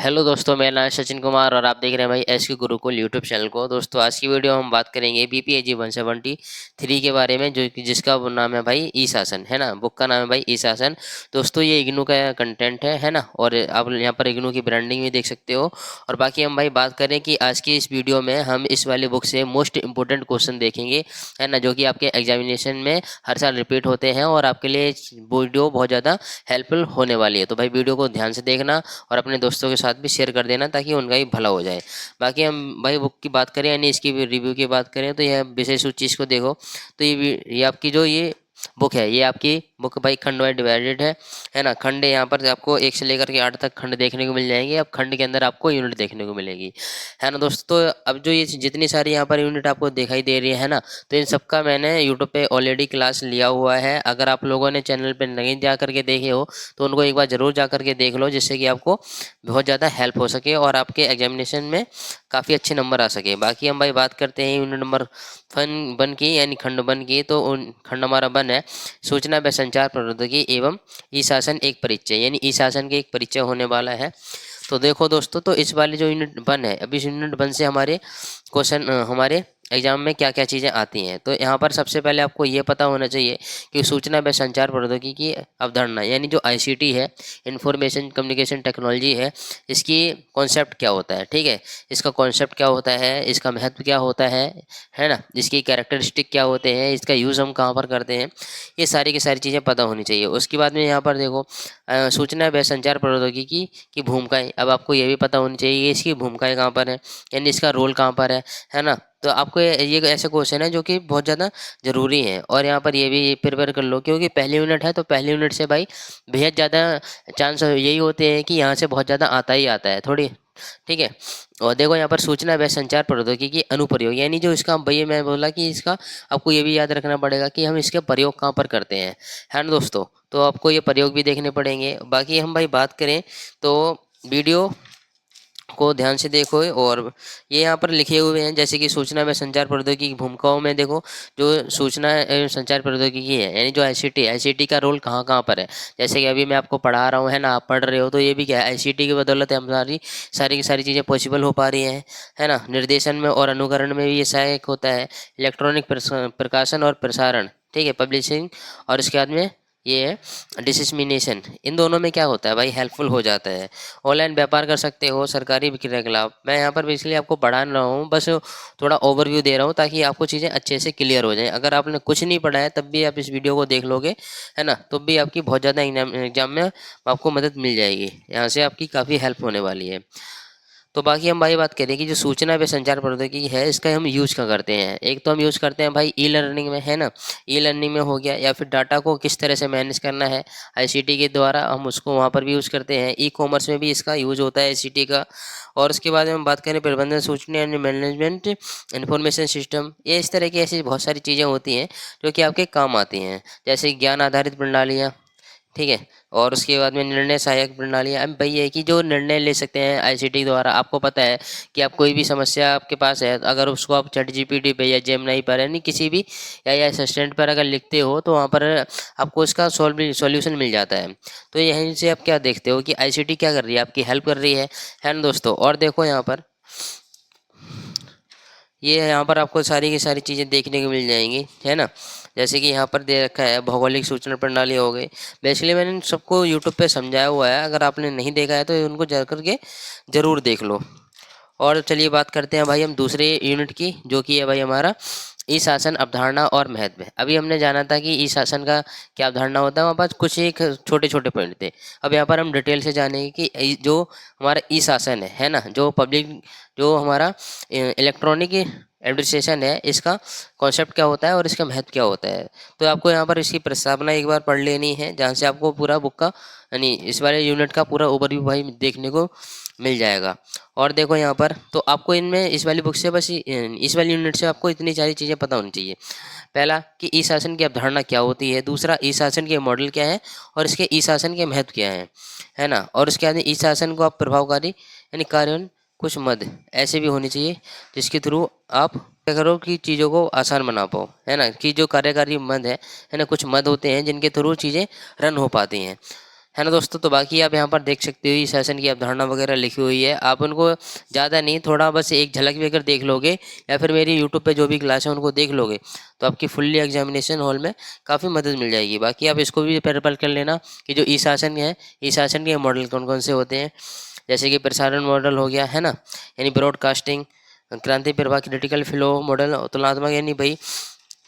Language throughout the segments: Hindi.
हेलो दोस्तों, मेरा नाम है सचिन कुमार और आप देख रहे हैं भाई एस के गुरुकुल यूट्यूब चैनल को। दोस्तों आज की वीडियो हम बात करेंगे बीपीएससी 173 के बारे में, जो कि जिसका नाम है भाई ई शासन, है ना। बुक का नाम है भाई ई शासन। दोस्तों ये इग्नू का कंटेंट है ना। और आप यहाँ पर इग्नू की ब्रांडिंग भी देख सकते हो। और बाकी हम भाई बात करें कि आज की इस वीडियो में हम इस वाली बुक से मोस्ट इंपॉर्टेंट क्वेश्चन देखेंगे, है ना, जो कि आपके एग्जामिनेशन में हर साल रिपीट होते हैं और आपके लिए वीडियो बहुत ज़्यादा हेल्पफुल होने वाली है। तो भाई वीडियो को ध्यान से देखना और अपने दोस्तों के साथ भी शेयर कर देना ताकि उनका भी भला हो जाए। बाकी हम भाई बुक की बात करें यानी इसकी रिव्यू की बात करें तो यह विशेष उस चीज़ को देखो। तो ये आपकी जो ये बुक है, ये आपकी बुक भाई खंड वाइज डिवाइडेड है ना। खंड यहाँ पर आपको 1 से लेकर के 8 तक खंड देखने को मिल जाएंगे। अब खंड के अंदर आपको यूनिट देखने को मिलेगी, है ना दोस्तों। तो अब जो ये जितनी सारी यहाँ पर यूनिट आपको दिखाई दे रही है ना, तो इन सबका मैंने यूट्यूब पे ऑलरेडी क्लास लिया हुआ है। अगर आप लोगों ने चैनल पे नहीं जा करके देखे हो तो उनको एक बार ज़रूर जा करके देख लो, जिससे कि आपको बहुत ज़्यादा हेल्प हो सके और आपके एग्जामिनेशन में काफ़ी अच्छे नंबर आ सके। बाकी हम भाई बात करते हैं यूनिट नंबर वन की यानी खंड वन की। तो खंड हमारा वन है सूचना व संचार प्रौद्योगिकी एवं ई शासन एक परिचय, यानी ई शासन के एक परिचय होने वाला है। तो देखो दोस्तों, तो इस वाले जो यूनिट वन है, अभी इस यूनिट वन से हमारे क्वेश्चन हमारे एग्जाम में क्या क्या चीज़ें आती हैं। तो यहाँ पर सबसे पहले आपको ये पता होना चाहिए कि सूचना व संचार प्रौद्योगिकी की अवधारणा यानी जो आईसीटी है, इंफॉर्मेशन कम्युनिकेशन टेक्नोलॉजी है, इसकी कॉन्सेप्ट क्या होता है, ठीक है। इसका कॉन्सेप्ट क्या होता है, इसका महत्व क्या होता है ना। इसकी कैरेक्टरिस्टिक क्या होते हैं, इसका यूज़ हम कहाँ पर करते हैं, ये सारी की सारी चीज़ें पता होनी चाहिए। उसके बाद में यहाँ पर देखो सूचना व संचार प्रौद्योगिकी की भूमिकाएं। अब आपको ये भी पता होनी चाहिए कि इसकी भूमिकाएं कहाँ पर है, यानी इसका रोल कहाँ पर है ना। तो आपको ये ऐसे क्वेश्चन है जो कि बहुत ज़्यादा ज़रूरी है। और यहाँ पर ये भी प्रिपेयर कर लो क्योंकि पहली यूनिट है, तो पहली यूनिट से भाई बेहद ज़्यादा चांस यही होते हैं कि यहाँ से बहुत ज़्यादा आता ही आता है थोड़ी, ठीक है। और देखो यहाँ पर सूचना व संचार प्रौद्योगिकी की अनुप्रयोग, यानी जो इसका भैया मैं बोला कि इसका आपको ये भी याद रखना पड़ेगा कि हम इसके प्रयोग कहाँ पर करते हैं, है ना दोस्तों। तो आपको ये प्रयोग भी देखने पड़ेंगे। बाकी हम भाई बात करें तो वीडियो को ध्यान से देखो। और ये यहाँ पर लिखे हुए हैं जैसे कि सूचना व संचार प्रौद्योगिकी की भूमिकाओं में देखो, जो सूचना एवं संचार प्रौद्योगिकी है यानी जो आईसीटी का रोल कहाँ कहाँ पर है। जैसे कि अभी मैं आपको पढ़ा रहा हूँ, है ना, आप पढ़ रहे हो, तो ये भी क्या है, आईसीटी की बदौलत हमारी सारी की सारी चीज़ें पॉसिबल हो पा रही हैं, है ना। निर्देशन में और अनुकरण में भी ये सहायक होता है। इलेक्ट्रॉनिक प्रकाशन और प्रसारण, ठीक है, पब्लिशिंग। और इसके बाद में ये है डिसमिनेशन। इन दोनों में क्या होता है भाई, हेल्पफुल हो जाता है। ऑनलाइन व्यापार कर सकते हो, सरकारी विक्री के खिलाफ। मैं यहाँ पर बेसिकली आपको पढ़ा रहा हूँ, बस थोड़ा ओवरव्यू दे रहा हूँ ताकि आपको चीज़ें अच्छे से क्लियर हो जाएं। अगर आपने कुछ नहीं पढ़ा है तब भी आप इस वीडियो को देख लोगे, है ना, तो भी आपकी बहुत ज़्यादा एग्जाम में आपको मदद मिल जाएगी। यहाँ से आपकी काफ़ी हेल्प होने वाली है। तो बाकी हम भाई बात करें कि जो सूचना व संचार प्रौद्योगिकी है, इसका हम यूज़ क्या करते हैं। एक तो हम यूज़ करते हैं भाई ई लर्निंग में, है ना। ई लर्निंग में हो गया, या फिर डाटा को किस तरह से मैनेज करना है आईसीटी के द्वारा, हम उसको वहाँ पर भी यूज़ करते हैं। ई कॉमर्स में भी इसका यूज़ होता है आईसीटी का। और उसके बाद हम बात करें प्रबंधन सूचना एंड मैनेजमेंट इंफॉर्मेशन सिस्टम, ये इस तरह की ऐसी बहुत सारी चीज़ें होती हैं जो कि आपके काम आती हैं, जैसे ज्ञान आधारित प्रणालियाँ, ठीक है। और उसके बाद में निर्णय सहायक प्रणालियाँ। अब भाई है कि जो निर्णय ले सकते हैं आईसीटी द्वारा। आपको पता है कि आप कोई भी समस्या आपके पास है, अगर उसको आप चैट जीपीटी पे या जेमिनी पर यानी किसी भी या असिस्टेंट पर अगर लिखते हो तो वहाँ पर आपको इसका सॉल्यूशन मिल जाता है। तो यहीं से आप क्या देखते हो कि आईसीटी क्या कर रही है, आपकी हेल्प कर रही है ना दोस्तों। और देखो यहाँ पर ये यहाँ पर आपको सारी की सारी चीज़ें देखने को मिल जाएंगी, है ना। जैसे कि यहाँ पर दे रखा है भौगोलिक सूचना प्रणाली हो गई। बेसिकली मैंने सबको यूट्यूब पे समझाया हुआ है, अगर आपने नहीं देखा है तो उनको जा करके ज़रूर देख लो। और चलिए बात करते हैं भाई हम दूसरे यूनिट की, जो कि है भाई हमारा ई शासन अवधारणा और महत्व। अभी हमने जाना था कि ई शासन का क्या अवधारणा होता है, हमारे पास कुछ एक छोटे छोटे पॉइंट थे। अब यहाँ पर हम डिटेल से जानेंगे कि जो हमारा ई शासन है ना, जो पब्लिक जो हमारा इलेक्ट्रॉनिक एडमिनिस्ट्रेशन है, इसका कॉन्सेप्ट क्या होता है और इसका महत्व क्या होता है। तो आपको यहाँ पर इसकी प्रस्तावना एक बार पढ़ लेनी है, जहाँ से आपको पूरा बुक का यानी इस वाले यूनिट का पूरा ओवरव्यू भाई देखने को मिल जाएगा। और देखो यहाँ पर तो आपको इनमें इस वाली बुक से बस इस वाली यूनिट से आपको इतनी सारी चीज़ें पता होनी चाहिए। पहला कि ई शासन की अवधारणा क्या होती है, दूसरा ई शासन के मॉडल क्या है और इसके ई शासन के महत्व क्या है ना। और उसके बाद ई शासन को आप प्रभावकारी यानी कार्यान्वयन कुछ मद ऐसे भी होनी चाहिए जिसके थ्रू आप क्या करो कि चीज़ों को आसान बना पाओ, है ना। कि जो कार्यकारी मद है ना, कुछ मद होते हैं जिनके थ्रू चीज़ें रन हो पाती हैं, है ना दोस्तों। तो बाकी आप यहाँ पर देख सकते हो ई शासन की अवधारणा वगैरह लिखी हुई है। आप उनको ज़्यादा नहीं, थोड़ा बस एक झलक भी अगर देख लोगे या फिर मेरी यूट्यूब पे जो भी क्लास है उनको देख लोगे तो आपकी फुल्ली एग्जामिनेशन हॉल में काफ़ी मदद मिल जाएगी। बाकी आप इसको भी प्रिपेयर कर लेना कि जो ई शासन है, ई शासन के मॉडल कौन कौन से होते हैं, जैसे कि प्रसारण मॉडल हो गया, है ना, यानी ब्रॉडकास्टिंग, क्रांति प्रवाह, क्रिटिकल फ्लो मॉडल, तुलनात्मक यानी भाई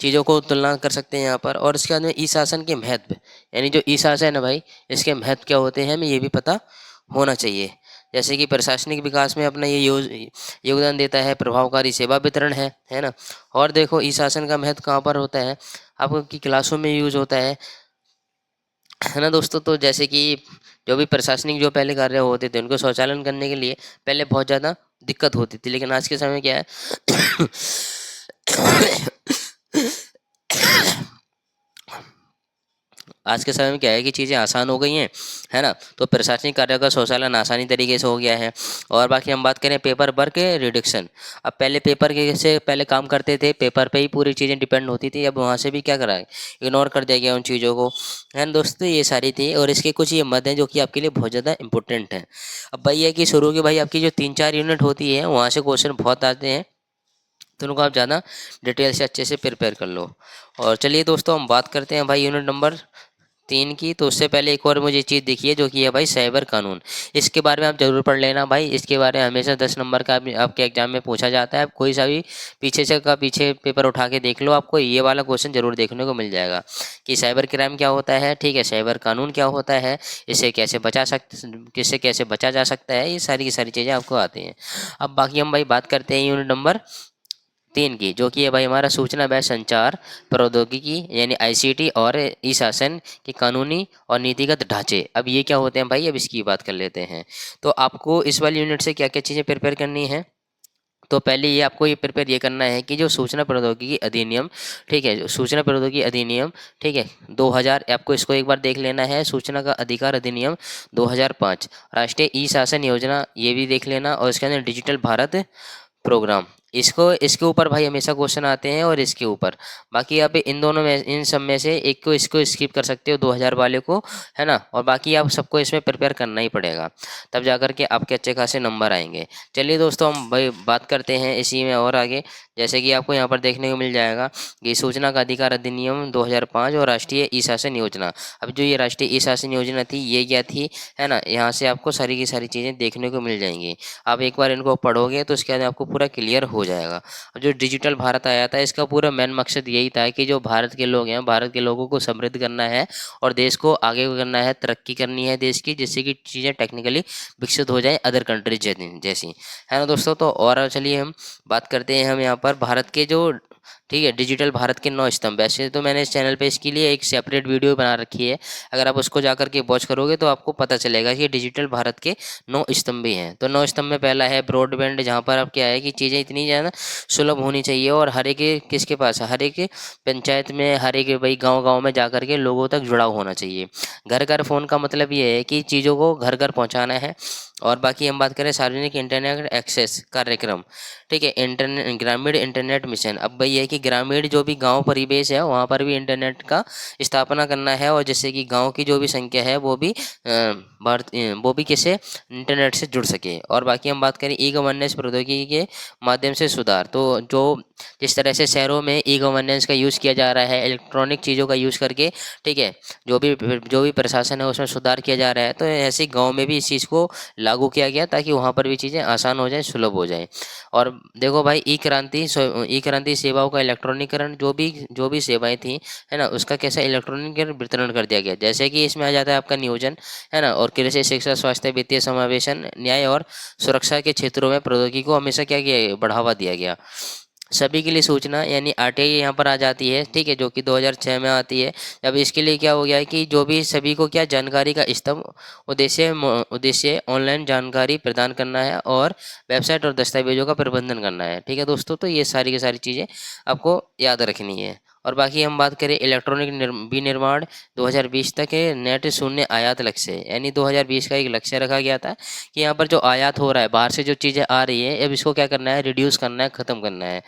चीज़ों को तुलना कर सकते हैं यहाँ पर। और इसके बाद में ई शासन के महत्व, यानी जो ई शासन है भाई इसके महत्व क्या होते हैं हमें ये भी पता होना चाहिए। जैसे कि प्रशासनिक विकास में अपना ये योगदान देता है, प्रभावकारी सेवा वितरण है ना। और देखो ई शासन का महत्व कहाँ पर होता है, आपकी क्लासों में यूज होता है ना दोस्तों। तो जैसे कि जो भी प्रशासनिक जो पहले कार्य होते थे उनको स्वचालन करने के लिए पहले बहुत ज़्यादा दिक्कत होती थी, लेकिन आज के समय क्या है आज के समय में क्या है कि चीज़ें आसान हो गई हैं, है ना। तो प्रशासनिक कार्यों का स्वचालन आसानी तरीके से हो गया है। और बाकी हम बात करें पेपर वर्क रिडक्शन, अब पहले पेपर के से पहले काम करते थे, पेपर पे ही पूरी चीज़ें डिपेंड होती थी, अब वहाँ से भी क्या करा है, इग्नोर कर दिया गया उन चीज़ों को, है ना दोस्तों। ये सारी थी और इसके कुछ ये मद हैं जो कि आपके लिए बहुत ज़्यादा इंपॉर्टेंट है। अब भाई है कि शुरू के भाई आपकी जो 3-4 यूनिट होती है वहाँ से क्वेश्चन बहुत आते हैं, तो उनको आप ज़्यादा डिटेल से अच्छे से प्रिपेयर कर लो। और चलिए दोस्तों हम बात करते हैं भाई यूनिट नंबर 3 की। तो उससे पहले एक और मुझे चीज़ दिखी है जो कि है भाई साइबर कानून, इसके बारे में आप जरूर पढ़ लेना भाई। इसके बारे में हमेशा 10 नंबर का आपके एग्जाम में पूछा जाता है। आप कोई सा भी पीछे पेपर उठा के देख लो, आपको ये वाला क्वेश्चन जरूर देखने को मिल जाएगा कि साइबर क्राइम क्या होता है, ठीक है, साइबर कानून क्या होता है, इससे किससे कैसे बचा जा सकता है, ये सारी की सारी चीज़ें आपको आती हैं। अब बाकी हम भाई बात करते हैं यूनिट नंबर 3 की, जो कि है भाई हमारा सूचना व संचार प्रौद्योगिकी यानी आईसीटी और ई शासन के कानूनी और नीतिगत ढांचे। अब ये क्या होते हैं भाई, अब इसकी बात कर लेते हैं। तो आपको इस वाली यूनिट से क्या क्या चीज़ें प्रिपेयर करनी है, तो पहले ये आपको ये प्रिपेयर ये करना है कि जो सूचना प्रौद्योगिकी अधिनियम, ठीक है, जो सूचना प्रौद्योगिकी अधिनियम, ठीक है, 2000, आपको इसको एक बार देख लेना है, सूचना का अधिकार अधिनियम 2005, राष्ट्रीय ई शासन योजना ये भी देख लेना, और इसके अंदर डिजिटल भारत प्रोग्राम, इसके ऊपर भाई हमेशा क्वेश्चन आते हैं, और इसके ऊपर बाकी आप इन दोनों में, इन सब में से एक को इसको स्किप कर सकते हो 2000 वाले को, है ना। और बाकी आप सबको इसमें प्रिपेयर करना ही पड़ेगा, तब जाकर के आपके अच्छे खासे नंबर आएंगे। चलिए दोस्तों हम भाई बात करते हैं इसी में और आगे। जैसे कि आपको यहाँ पर देखने को मिल जाएगा कि सूचना का अधिकार अधिनियम 2005 और राष्ट्रीय ई शासन योजना। अब जो ये राष्ट्रीय ई शासन योजना थी ये क्या थी, है ना, यहाँ से आपको सारी की सारी चीज़ें देखने को मिल जाएंगी। आप एक बार इनको पढ़ोगे तो उसके बाद आपको पूरा क्लियर हो जाएगा। अब जो डिजिटल भारत आया था इसका पूरा मेन मकसद यही था कि जो भारत के लोग हैं, भारत के लोगों को समृद्ध करना है और देश को आगे करना है, तरक्की करनी है देश की, जिससे कि चीज़ें टेक्निकली विकसित हो जाए अदर कंट्रीज जैसी, है ना दोस्तों। तो और चलिए हम बात करते हैं, हम यहाँ पर भारत के जो, ठीक है, डिजिटल भारत के 9 स्तंभ। वैसे तो मैंने इस चैनल पे इसके लिए एक सेपरेट वीडियो बना रखी है, अगर आप उसको जाकर के वॉच करोगे तो आपको पता चलेगा कि डिजिटल भारत के 9 स्तंभ भी हैं। तो 9 स्तंभ में पहला है ब्रॉडबैंड, जहाँ पर अब क्या है कि चीज़ें इतनी ज़्यादा सुलभ होनी चाहिए और हर एक किसके पास है, हर एक पंचायत में, हर एक भाई गाँव में जा करके लोगों तक जुड़ाव होना चाहिए। घर घर फ़ोन का मतलब ये है कि चीज़ों को घर घर पहुँचाना है। और बाकी हम बात करें सार्वजनिक इंटरनेट एक्सेस कार्यक्रम, ठीक है, इंटरनेट ग्रामीण इंटरनेट मिशन। अब भाई है कि ग्रामीण जो भी गांव परिवेश है वहाँ पर भी इंटरनेट का स्थापना करना है, और जिससे कि गांव की जो भी संख्या है वो भी वो भी किसे इंटरनेट से जुड़ सके। और बाकी हम बात करें ई गवर्नेंस प्रौद्योगिकी के माध्यम से सुधार, तो जो जिस तरह से शहरों में ई गवर्नेंस का यूज़ किया जा रहा है, इलेक्ट्रॉनिक चीज़ों का यूज़ करके, ठीक है, जो भी प्रशासन है उसमें सुधार किया जा रहा है, तो ऐसे गाँव में भी इस चीज़ को लागू किया गया ताकि वहाँ पर भी चीज़ें आसान हो जाएं, सुलभ हो जाएं। और देखो भाई ई क्रांति सेवाओं का इलेक्ट्रॉनिकरण, जो भी सेवाएं थी, है ना, उसका कैसा इलेक्ट्रॉनिक वितरण कर दिया गया। जैसे कि इसमें आ जाता है आपका नियोजन, है ना, और कृषि, शिक्षा, स्वास्थ्य, वित्तीय समावेशन, न्याय और सुरक्षा के क्षेत्रों में प्रौद्योगिकी को हमेशा क्या किया, बढ़ावा दिया गया। सभी के लिए सूचना यानी आरटीआई यहाँ पर आ जाती है, ठीक है, जो कि 2006 में आती है। अब इसके लिए क्या हो गया है कि जो भी सभी को क्या जानकारी का स्तंभ, उद्देश्य ऑनलाइन जानकारी प्रदान करना है और वेबसाइट और दस्तावेजों का प्रबंधन करना है, ठीक है दोस्तों। तो ये सारी की सारी चीज़ें आपको याद रखनी है। और बाकी हम बात करें इलेक्ट्रॉनिक विनिर्माण 2020 तक है नेट शून्य आयात लक्ष्य, यानी 2020 का एक लक्ष्य रखा गया था कि यहाँ पर जो आयात हो रहा है बाहर से जो चीज़ें आ रही है अब इसको क्या करना है, रिड्यूस करना है, ख़त्म करना है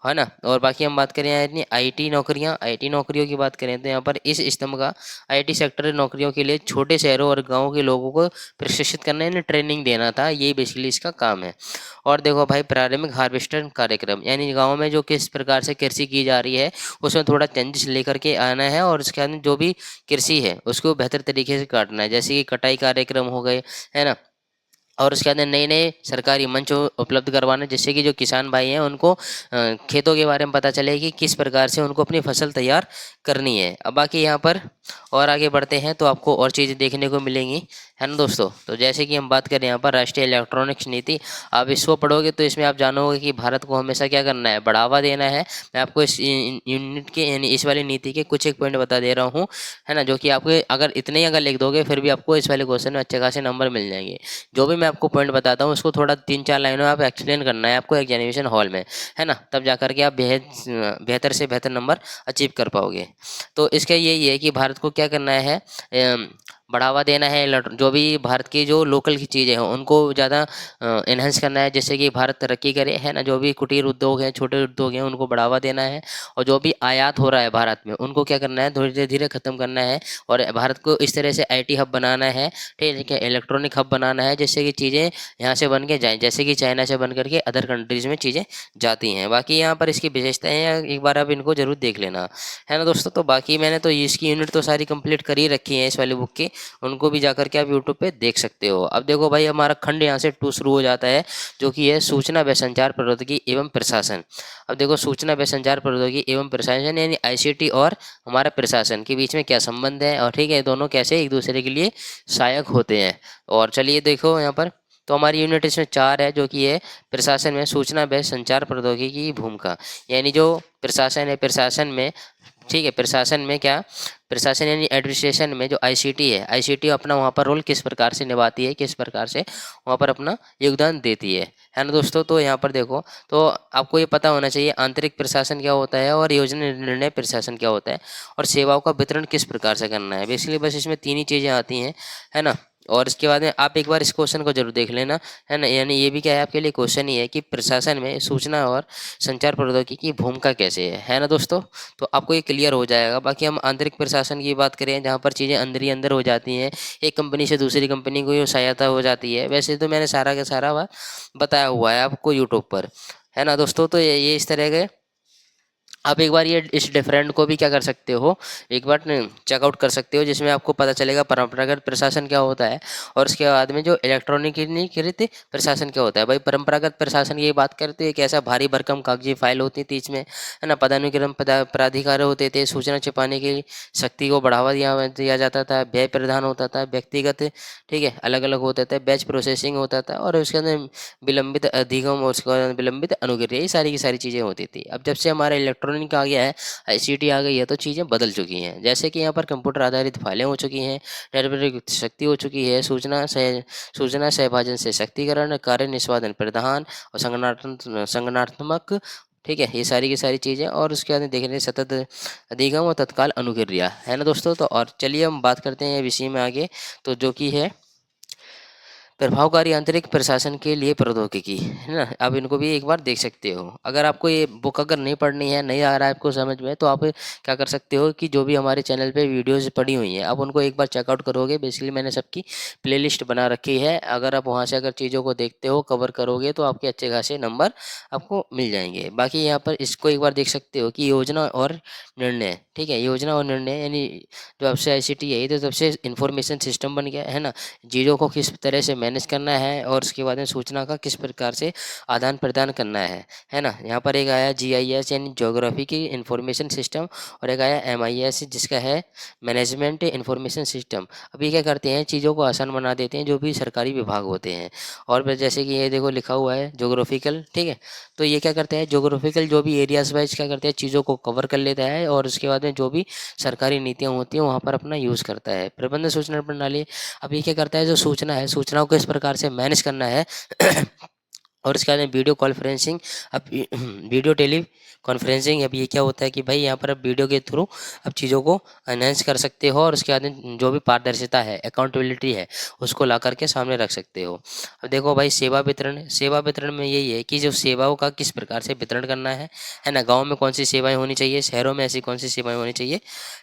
ना। और बाकी हम बात करें यहाँ इतनी आईटी नौकरियों की बात करें तो यहाँ पर इस स्तंभ का आईटी सेक्टर नौकरियों के लिए छोटे शहरों और गाँव के लोगों को प्रशिक्षित करना, यानी ट्रेनिंग देना था, ये बेसिकली इसका काम है। और देखो भाई प्रारंभिक हार्वेस्टर कार्यक्रम, यानी गाँव में जो किस प्रकार से कृषि की जा रही है उसमें थोड़ा चेंजेस लेकर के आना है और उसके बाद जो भी कृषि है उसको बेहतर तरीके से काटना है, जैसे कि कटाई कार्यक्रम हो गए, है ना। और उसके अंदर नए नए सरकारी मंच उपलब्ध करवाना, जिससे कि जो किसान भाई हैं उनको खेतों के बारे में पता चले कि किस प्रकार से उनको अपनी फसल तैयार करनी है। अब बाकी यहाँ पर और आगे बढ़ते हैं तो आपको और चीज़ें देखने को मिलेंगी, है ना दोस्तों। तो जैसे कि हम बात करें यहाँ पर राष्ट्रीय इलेक्ट्रॉनिक्स नीति, आप इसको पढ़ोगे तो इसमें आप जानोगे कि भारत को हमेशा क्या करना है, बढ़ावा देना है। मैं आपको इस यूनिट के यानी इस वाली नीति के कुछ एक पॉइंट बता दे रहा हूँ, है ना, जो कि आपके अगर इतने ही अगर लिख दोगे फिर भी आपको इस वाले क्वेश्चन में अच्छे खासे नंबर मिल जाएंगे। जो भी मैं आपको पॉइंट बताता हूँ उसको थोड़ा 3-4 लाइनों में आप एक्सप्लेन करना है आपको एग्जामिनेशन हॉल में, है ना, तब जाकर के आप बेहतर से बेहतर नंबर अचीव कर पाओगे। तो इसका यही है कि भारत को क्या करना है, बढ़ावा देना है, जो भी भारत की जो लोकल की चीज़ें हैं उनको ज़्यादा इन्हेंस करना है, जिससे कि भारत तरक्की करे, है ना। जो भी कुटीर उद्योग हैं, छोटे उद्योग हैं, उनको बढ़ावा देना है। और जो भी आयात हो रहा है भारत में उनको क्या करना है, धीरे धीरे ख़त्म करना है। और भारत को इस तरह से आईटी हब बनाना है, ठीक है, इलेक्ट्रॉनिक हब बनाना है, जिससे कि चीज़ें यहाँ से बन के जाएँ, जैसे कि चाइना से बन करके अदर कंट्रीज़ में चीज़ें जाती हैं। बाकी यहाँ पर इसकी विशेषताएँ हैं, एक बार आप इनको जरूर देख लेना, है ना दोस्तों। तो बाकी मैंने तो इसकी यूनिट तो सारी कंप्लीट कर ही रखी है इस वाली बुक की, उनको भी जाकर के आप यूट्यूब पे देख सकते हो। अब देखो भाई हमारा खंड यहाँ से 2 शुरू हो जाता है, जो कि है सूचना व संचार प्रौद्योगिकी एवं प्रशासन। अब देखो सूचना व संचार प्रौद्योगिकी एवं प्रशासन यानी आईसीटी और हमारा प्रशासन के बीच में क्या संबंध है, और ठीक है दोनों कैसे एक दूसरे के लिए सहायक होते हैं। और चलिए देखो यहाँ पर तो हमारी यूनिट इसमें 4 है, जो कि है प्रशासन में सूचना व संचार प्रौद्योगिकी की भूमिका, यानी जो प्रशासन है, प्रशासन में, ठीक है, प्रशासन में क्या, प्रशासन यानी एडमिनिस्ट्रेशन में जो आईसीटी है, आईसीटी अपना वहाँ पर रोल किस प्रकार से निभाती है, किस प्रकार से वहाँ पर अपना योगदान देती है ना दोस्तों। तो यहाँ पर देखो तो आपको ये पता होना चाहिए आंतरिक प्रशासन क्या होता है और योजना निर्णय प्रशासन क्या होता है और सेवाओं का वितरण किस प्रकार से करना है। बेसिकली बस इसमें 3 ही चीज़ें आती हैं, है ना। और इसके बाद में आप एक बार इस क्वेश्चन को जरूर देख लेना, है ना, यानी ये भी क्या है आपके लिए क्वेश्चन ही है कि प्रशासन में सूचना और संचार प्रौद्योगिकी की भूमिका कैसे है ना दोस्तों। तो आपको ये क्लियर हो जाएगा। बाकी हम आंतरिक प्रशासन की बात करें जहाँ पर चीज़ें अंदर ही अंदर हो जाती हैं, एक कंपनी से दूसरी कंपनी को ये सहायता हो जाती है। वैसे तो मैंने सारा का सारा बताया हुआ है आपको यूट्यूब पर, है ना दोस्तों। तो ये इस तरह के आप एक बार ये इस डिफरेंट को भी क्या कर सकते हो, एक बार चेकआउट कर सकते हो, जिसमें आपको पता चलेगा परंपरागत प्रशासन क्या होता है और उसके बाद में जो इलेक्ट्रॉनिकीकृत प्रशासन क्या होता है। भाई परंपरागत प्रशासन की बात करते हैं, एक ऐसा भारी भरकम कागजी फाइल होती थी, इसमें है ना पदानुक्रम प्राधिकार होते थे, सूचना छिपाने की शक्ति को बढ़ावा दिया जाता था, व्यय प्रदान होता था, व्यक्तिगत, ठीक है, अलग अलग होता था, बैच प्रोसेसिंग होता था और उसके अंदर विलंबित अधिगम और उसके बाद विलंबित अनुक्रिया, ये सारी की सारी चीज़ें होती थी। अब जब से हमारा इलेक्ट्रॉनिक आ गया है, आईसीटी आ गई है, तो चीज़ें बदल चुकी हैं। जैसे कि यहाँ पर कंप्यूटर आधारित फाइलें हो चुकी हैं, नेटवर्क शक्ति हो चुकी है, सूचना सहभाजन से शक्तिकरण, कार्य निष्पादन प्रधान और संगठनात्मक, ठीक है, ये सारी की सारी चीज़ें। और उसके बाद देख रहे हैं सतत अधिगम और तत्काल अनुक्रिया, है ना दोस्तों। तो और चलिए हम बात करते हैं विषय में आगे, तो जो कि है प्रभावकारी आंतरिक प्रशासन के लिए प्रौद्योगिकी, है ना। आप इनको भी एक बार देख सकते हो। अगर आपको ये बुक अगर नहीं पढ़नी है, नहीं आ रहा है आपको समझ में, तो आप क्या कर सकते हो कि जो भी हमारे चैनल पे वीडियोस पड़ी हुई हैं आप उनको एक बार चेकआउट करोगे। बेसिकली मैंने सबकी प्लेलिस्ट बना रखी है, अगर आप वहाँ से अगर चीज़ों को देखते हो, कवर करोगे, तो आपके अच्छे खासे नंबर आपको मिल जाएंगे। बाकी यहाँ पर इसको एक बार देख सकते हो कि योजना और निर्णय, ठीक है, योजना और निर्णय यानी जब से आईसीटी है तो तब से इंफॉर्मेशन सिस्टम बन गया, है ना। चीज़ों को किस तरह से मैनेज करना है और उसके बाद में सूचना का किस प्रकार से आदान प्रदान करना है ना। यहाँ पर एक आया जीआईएस यानी ज्योग्राफी की इंफॉर्मेशन सिस्टम, और एक आया एमआईएस जिसका है मैनेजमेंट इंफॉर्मेशन सिस्टम। अब ये क्या करते हैं, चीज़ों को आसान बना देते हैं जो भी सरकारी विभाग होते हैं। और फिर जैसे कि ये देखो लिखा हुआ है ज्योग्राफिकल, ठीक है, तो ये क्या करते हैं, ज्योग्राफिकल जो भी एरियाज वाइज क्या करते हैं, चीज़ों को कवर कर लेता है और उसके बाद में जो भी सरकारी नीतियाँ होती हैं वहाँ पर अपना यूज़ करता है। प्रबंध सूचना प्रणाली, अब ये क्या करता है, जो सूचना है, सूचनाओं को इस प्रकार से मैनेज करना है और इसके बाद में वीडियो कॉन्फ्रेंसिंग। अब वीडियो टेली कॉन्फ्रेंसिंग, अब ये क्या होता है कि भाई यहाँ पर आप वीडियो के थ्रू अब चीज़ों को एनहेंस कर सकते हो, और उसके बाद में जो भी पारदर्शिता है, अकाउंटेबिलिटी है, उसको ला करके सामने रख सकते हो। अब देखो भाई, सेवा वितरण। सेवा वितरण में यही है कि जो सेवाओं का किस प्रकार से वितरण करना है ना। गाँव में कौन सी सेवाएं होनी चाहिए, शहरों में ऐसी कौन सी सेवाएं होनी चाहिए,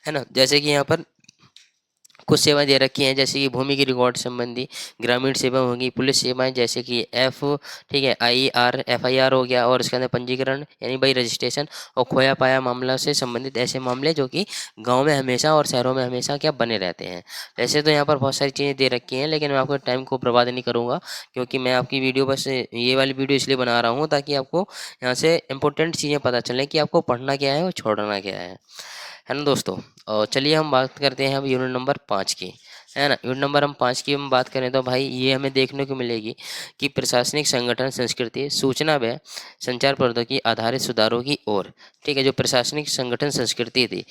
है ना। जैसे कि यहाँ पर कुछ सेवाएं दे रखी हैं, जैसे कि भूमि की रिकॉर्ड संबंधी ग्रामीण सेवा होगी, पुलिस सेवाएं जैसे कि एफ, ठीक है, FIR हो गया, और इसके अंदर पंजीकरण यानी भाई रजिस्ट्रेशन, और खोया पाया मामला से संबंधित ऐसे मामले जो कि गांव में हमेशा और शहरों में हमेशा क्या बने रहते हैं। वैसे तो यहाँ पर बहुत सारी चीज़ें दे रखी हैं, लेकिन मैं आपको टाइम को बर्बाद नहीं करूँगा, क्योंकि मैं आपकी वीडियो बस ये वाली वीडियो इसलिए बना रहा हूँ ताकि आपको यहाँ से इंपॉर्टेंट चीज़ें पता चलें कि आपको पढ़ना क्या है और छोड़ना क्या है ना दोस्तों। और चलिए हम बात करते हैं अब यूनिट नंबर 5 की, है ना। यूनिट नंबर हम 5 की हम बात करें तो भाई ये हमें देखने को मिलेगी कि प्रशासनिक संगठन संस्कृति, सूचना व संचार प्रौद्योगिकी आधारित सुधारों की ओर। ठीक है, जो प्रशासनिक संगठन संस्कृति थी,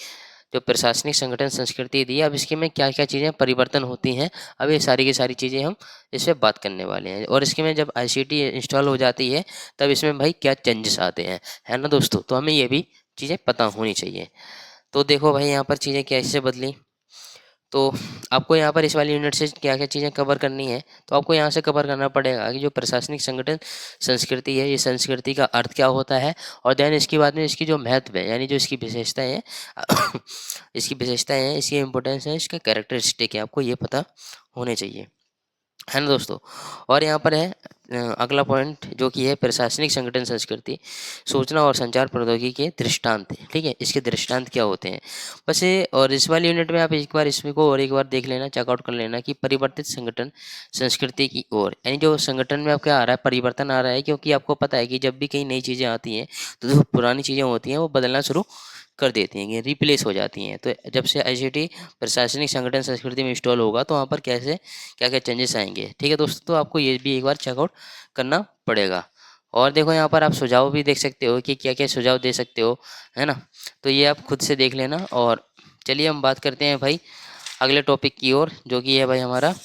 जो प्रशासनिक संगठन संस्कृति थी, अब इसके में क्या क्या चीज़ें परिवर्तन होती हैं, अब ये सारी की सारी चीज़ें हम इस पर बात करने वाले हैं। और इसके में जब ICT इंस्टॉल हो जाती है तब इसमें भाई क्या चेंजेस आते हैं, है ना दोस्तों। तो हमें ये भी चीज़ें पता होनी चाहिए। तो देखो भाई, यहाँ पर चीज़ें कैसे बदली। तो आपको यहाँ पर इस वाली यूनिट से क्या क्या चीज़ें कवर करनी है, तो आपको यहाँ से कवर करना पड़ेगा कि जो प्रशासनिक संगठन संस्कृति है, ये संस्कृति का अर्थ क्या होता है, और देन इसके बाद में इसकी जो महत्व है, यानी जो इसकी विशेषताएं हैं इसकी विशेषताएं हैं, इसकी इंपॉर्टेंस है, इसका कैरेक्टरिस्टिक है, आपको ये पता होने चाहिए, है ना दोस्तों। और यहाँ पर है अगला पॉइंट जो कि है प्रशासनिक संगठन संस्कृति, सूचना और संचार प्रौद्योगिकी के दृष्टांत। ठीक है, इसके दृष्टांत क्या होते हैं बस ये। और इस वाली यूनिट में आप एक बार इसमें को और एक बार देख लेना, चेकआउट कर लेना कि परिवर्तित संगठन संस्कृति की ओर, यानी जो संगठन में अब क्या आ रहा है, परिवर्तन आ रहा है। क्योंकि आपको पता है कि जब भी कई नई चीज़ें आती हैं तो जो पुरानी चीज़ें होती हैं वो बदलना शुरू कर देती हैं, रिप्लेस हो जाती हैं। तो जब से ICT प्रशासनिक संगठन संस्कृति में इंस्टॉल होगा तो वहाँ पर कैसे क्या क्या चेंजेस आएंगे। ठीक है दोस्तों, तो आपको ये भी एक बार चेकआउट करना पड़ेगा। और देखो यहाँ पर आप सुझाव भी देख सकते हो कि क्या क्या सुझाव दे सकते हो, है ना। तो ये आप खुद से देख लेना। और चलिए हम बात करते हैं भाई अगले टॉपिक की ओर, जो कि है भाई हमारा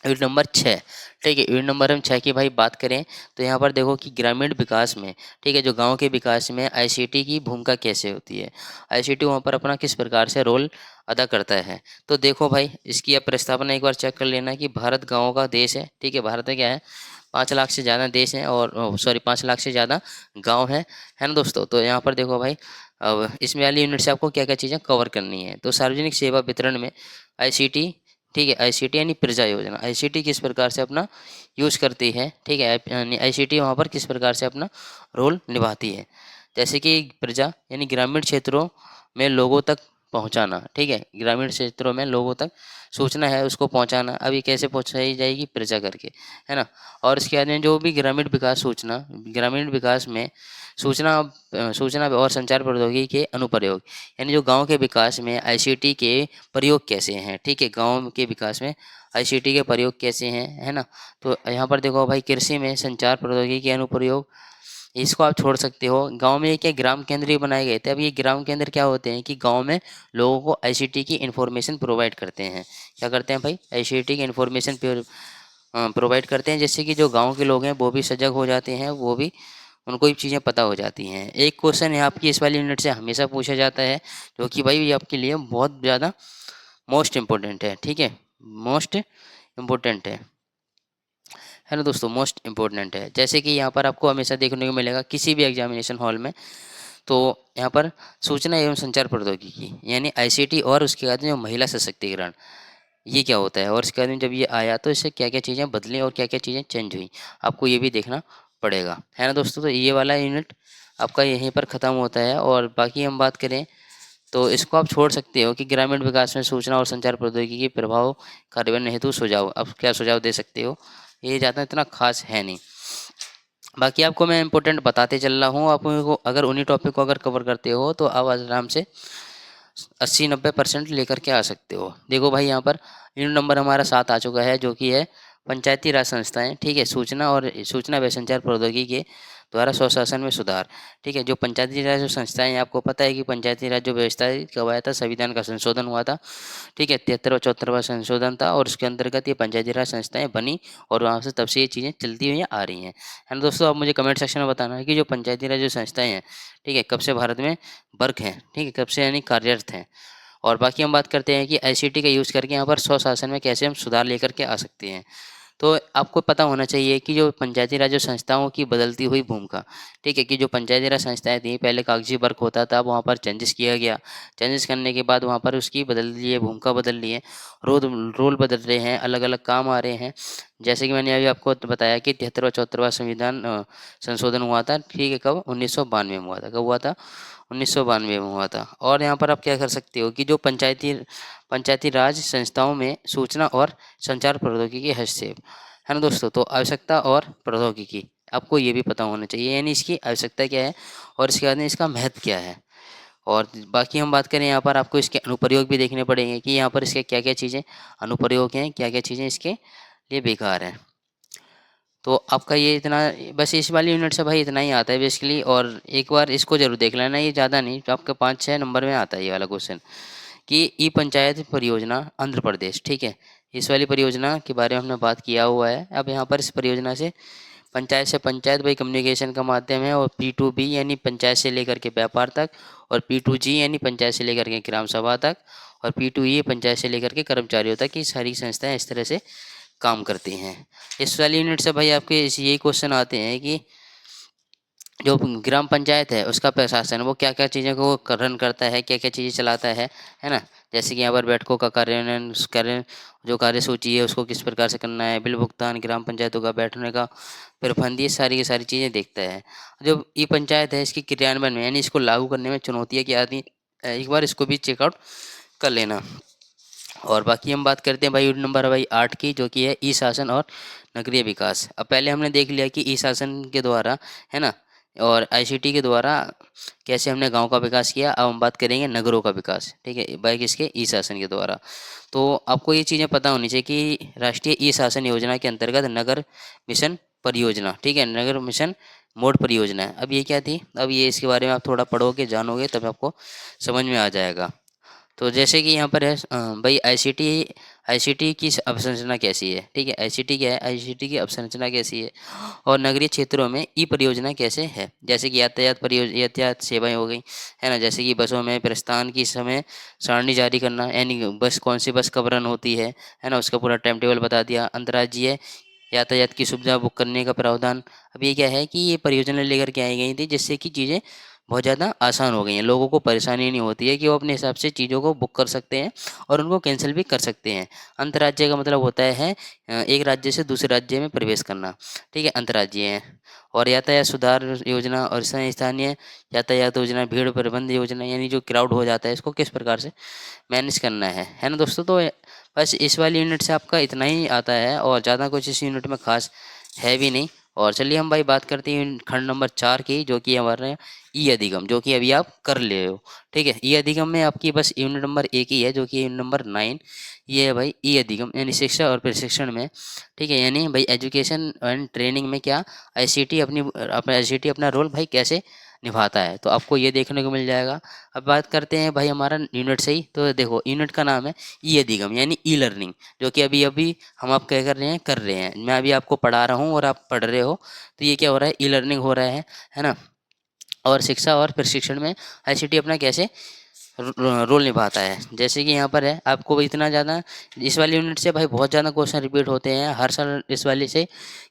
यूनिट नंबर 6। ठीक है, यूनिट नंबर हम 6 की भाई बात करें तो यहाँ पर देखो कि ग्रामीण विकास में, ठीक है, जो गांव के विकास में ICT की भूमिका कैसे होती है, ICT वहाँ पर अपना किस प्रकार से रोल अदा करता है। तो देखो भाई, इसकी अब प्रस्तावना एक बार चेक कर लेना कि भारत गाँव का देश है। ठीक है, भारत में क्या है, 5 लाख से ज़्यादा देश हैं, और सॉरी 5 लाख से ज़्यादा गाँव हैं, है ना दोस्तों। तो यहाँ पर देखो भाई, अब इसमें वाली यूनिट से आपको क्या क्या चीज़ें कवर करनी है। तो सार्वजनिक सेवा वितरण में ICT, ठीक है, ICT यानी प्रजा योजना, ICT किस प्रकार से अपना यूज करती है। ठीक है, यानी ICT वहाँ पर किस प्रकार से अपना रोल निभाती है। जैसे कि प्रजा यानी ग्रामीण क्षेत्रों में लोगों तक पहुँचाना। ठीक है, ग्रामीण क्षेत्रों में लोगों तक सूचना है उसको पहुँचाना। अब ये कैसे पहुँचाई जाएगी, प्रजा करके, है ना। और इसके बाद में जो भी ग्रामीण विकास सूचना, ग्रामीण विकास में सूचना और संचार प्रौद्योगिकी के अनुप्रयोग, यानी जो गांव के विकास में ICT के प्रयोग कैसे हैं। ठीक है, गांव के विकास में ICT के प्रयोग कैसे हैं, है ना। तो यहाँ पर देखो भाई, कृषि में संचार प्रौद्योगिकी के अनुप्रयोग, इसको आप छोड़ सकते हो। गांव में क्या ग्राम केंद्र ही बनाए गए थे। अब ये ग्राम केंद्र क्या होते हैं कि गांव में लोगों को ICT की इन्फॉर्मेशन प्रोवाइड करते हैं। क्या करते हैं भाई, ICT की इन्फॉर्मेशन प्रोवाइड करते हैं, जिससे कि जो गांव के लोग हैं वो भी सजग हो जाते हैं, वो भी उनको ये चीज़ें पता हो जाती हैं। एक क्वेश्चन है आपकी इस वाली यूनिट से हमेशा पूछा जाता है, जो कि भाई ये आपके लिए बहुत ज़्यादा मोस्ट इम्पोर्टेंट है। ठीक है, मोस्ट इम्पोर्टेंट है ना दोस्तों, मोस्ट इम्पोर्टेंट है। जैसे कि यहाँ पर आपको हमेशा देखने को मिलेगा किसी भी एग्जामिनेशन हॉल में, तो यहाँ पर सूचना एवं संचार प्रौद्योगिकी यानी ICT, और उसके बाद में जो महिला सशक्तिकरण, ये क्या होता है, और इसके बाद में जब ये आया तो इससे क्या क्या चीज़ें बदली और क्या क्या चीज़ें चेंज हुई, आपको ये भी देखना पड़ेगा, है ना दोस्तों। तो ये वाला यूनिट आपका यहीं पर ख़त्म होता है। और बाकी हम बात करें तो इसको आप छोड़ सकते हो कि ग्रामीण विकास में सूचना और संचार प्रौद्योगिकी के प्रभाव कार्यान्वयन हेतु सुझाव, अब क्या सुझाव दे सकते हो, ये ज़्यादा इतना खास है नहीं। बाकी आपको मैं इंपॉर्टेंट बताते चल रहा हूँ, आपको अगर उन्हीं टॉपिक को अगर कवर करते हो तो आप आराम से 80-90% लेकर के आ सकते हो। देखो भाई, यहाँ पर यूनिट नंबर हमारा 7 आ चुका है, जो कि है पंचायती राज संस्थाएं। ठीक है, सूचना व संचार प्रौद्योगिकी के द्वारा स्वशासन में सुधार। ठीक है, जो पंचायती राज जो संस्थाएं हैं, आपको पता है कि पंचायती राज जो व्यवस्था है कब आया था, संविधान का संशोधन हुआ था। ठीक है, 73वां 74वां संशोधन था और उसके अंतर्गत ये पंचायती राज संस्थाएं बनी और वहाँ से तब से ये चीज़ें चलती हुई आ रही हैं, है ना दोस्तों। अब मुझे कमेंट सेक्शन में बताना है कि जो पंचायती राज जो संस्थाएं हैं, ठीक है, कब से भारत में वर्क हैं, ठीक है, कब से यानी कार्यरत हैं। और बाकी हम बात करते हैं कि आईसीटी का यूज़ करके यहाँ पर स्वशासन में कैसे हम सुधार लेकर के आ सकते हैं। तो आपको पता होना चाहिए कि जो पंचायती राज जो संस्थाओं की बदलती हुई भूमिका, ठीक है, कि जो पंचायती राज संस्थाएं थी पहले कागजी वर्क होता था, वहाँ पर चेंजेस किया गया। चेंजेस करने के बाद वहाँ पर उसकी बदल ली है, भूमिका बदल ली है, रोल रोल बदल रहे हैं, अलग अलग काम आ रहे हैं। जैसे कि मैंने अभी आपको बताया कि 73वां 74वां संविधान संशोधन हुआ था, ठीक है, कब 1992 में हुआ था। कब हुआ था? 1992 में हुआ था। और यहाँ पर आप क्या कर सकते हो कि जो पंचायती पंचायती राज संस्थाओं में सूचना और संचार प्रौद्योगिकी हस्तक्षेप, है ना दोस्तों। तो आवश्यकता और प्रौद्योगिकी आपको ये भी पता होना चाहिए, यानी इसकी आवश्यकता क्या है और इसके बाद में इसका महत्व क्या है। और बाकी हम बात करें यहाँ पर आपको इसके अनुप्रयोग भी देखने पड़ेंगे कि यहाँ पर इसके क्या क्या चीज़ें अनुप्रयोग हैं, क्या क्या चीज़ें इसके लिए बेकार हैं। तो आपका ये इतना, बस इस वाली यूनिट से भाई इतना ही आता है बेसिकली। और एक बार इसको जरूर देख लेना, ये ज़्यादा नहीं, तो आपका 5-6 नंबर में आता है ये वाला क्वेश्चन कि ई पंचायत परियोजना आंध्र प्रदेश। ठीक है, इस वाली परियोजना के बारे में हमने बात किया हुआ है। अब यहाँ पर इस परियोजना से पंचायत भाई कम्युनिकेशन का माध्यम है, और P2B यानी पंचायत से लेकर के व्यापार तक, और P2G यानी पंचायत से लेकर के ग्राम सभा तक, और P2E पंचायत से लेकर के कर्मचारियों तक, की सारी संस्थाएं इस तरह से काम करती हैं। इस वाली यूनिट से भाई आपके यही क्वेश्चन आते हैं कि जो ग्राम पंचायत है उसका प्रशासन वो क्या क्या चीज़ों को रन करता है, क्या क्या चीज़ें चलाता है ना। जैसे कि यहाँ पर बैठकों का कार्यान्वयन, कार्य जो कार्य सूची है उसको किस प्रकार से करना है, बिल भुगतान, ग्राम पंचायतों का बैठने का प्रबंध, ये सारी की सारी चीज़ें देखता है। जो ई पंचायत है इसकी क्रियान्वयन में यानी इसको लागू करने में चुनौतियाँ क्या आती हैं, एक बार इसको भी चेकआउट कर लेना। और बाकी हम बात करते हैं भाई नंबर भाई 8 की, जो कि है ई शासन और नगरीय विकास। अब पहले हमने देख लिया कि ई शासन के द्वारा, है ना, और आईसीटी के द्वारा कैसे हमने गांव का विकास किया। अब हम बात करेंगे नगरों का विकास, ठीक है, भाई किसके? ई शासन के द्वारा। तो आपको ये चीज़ें पता होनी चाहिए कि राष्ट्रीय ई शासन योजना के अंतर्गत नगर मिशन परियोजना, ठीक है, नगर मिशन मोड परियोजना है। अब ये क्या थी? अब ये इसके बारे में आप थोड़ा पढ़ोगे, जानोगे, तब आपको समझ में आ जाएगा। तो जैसे कि यहाँ पर है भाई आईसीटी, आईसीटी की अवसंरचना कैसी है, ठीक है, आईसीटी क्या है, आईसीटी की अवसंरचना कैसी है, और नगरीय क्षेत्रों में ई परियोजना कैसे है। जैसे कि यातायात परियोजना, यातायात सेवाएं हो गई, है ना, जैसे कि बसों में प्रस्थान की समय सारणी जारी करना, यानी बस कौन सी बस कब रन होती है ना, उसका पूरा टाइम टेबल बता दिया। अंतर्राज्यीय यातायात की सुविधा बुक करने का प्रावधान। अब ये क्या है कि ये परियोजना लेकर के आई गई थी जिससे कि चीज़ें बहुत ज़्यादा आसान हो गई हैं, लोगों को परेशानी नहीं होती है कि वो अपने हिसाब से चीज़ों को बुक कर सकते हैं और उनको कैंसिल भी कर सकते हैं। अंतर्राज्यीय का मतलब होता है एक राज्य से दूसरे राज्य में प्रवेश करना, ठीक है, अंतर्राज्यीय है। और यातायात सुधार योजना और स्थानीय यातायात योजना, भीड़ प्रबंध योजना, यानी जो क्राउड हो जाता है इसको किस प्रकार से मैनेज करना है ना दोस्तों। तो बस इस वाली यूनिट से आपका इतना ही आता है और ज़्यादा कुछ इस यूनिट में खास है भी नहीं। और चलिए हम भाई बात करते हैं खंड नंबर 4 की, जो कि हमारे ई अधिगम, जो कि अभी आप कर ले हो। ठीक है, ई अधिगम में आपकी बस यूनिट नंबर 1 ही है, जो कि यूनिट नंबर 9 ये है भाई ई अधिगम, यानी शिक्षा और प्रशिक्षण में। ठीक है, यानी भाई एजुकेशन एंड ट्रेनिंग में क्या आईसीटी आईसीटी अपना रोल भाई कैसे निभाता है, तो आपको ये देखने को मिल जाएगा। अब बात करते हैं भाई हमारा यूनिट से ही, तो देखो यूनिट का नाम है ई अधिगम यानी ई लर्निंग, जो कि अभी अभी हम आप क्या कर रहे हैं, मैं अभी आपको पढ़ा रहा हूँ और आप पढ़ रहे हो, तो ये क्या हो रहा है, ई लर्निंग हो रहा है ना। और शिक्षा और प्रशिक्षण में आईसीटी अपना कैसे रोल निभाता है। जैसे कि यहाँ पर है, आपको इतना ज़्यादा इस वाली यूनिट से भाई बहुत ज़्यादा क्वेश्चन रिपीट होते हैं हर साल इस वाली से,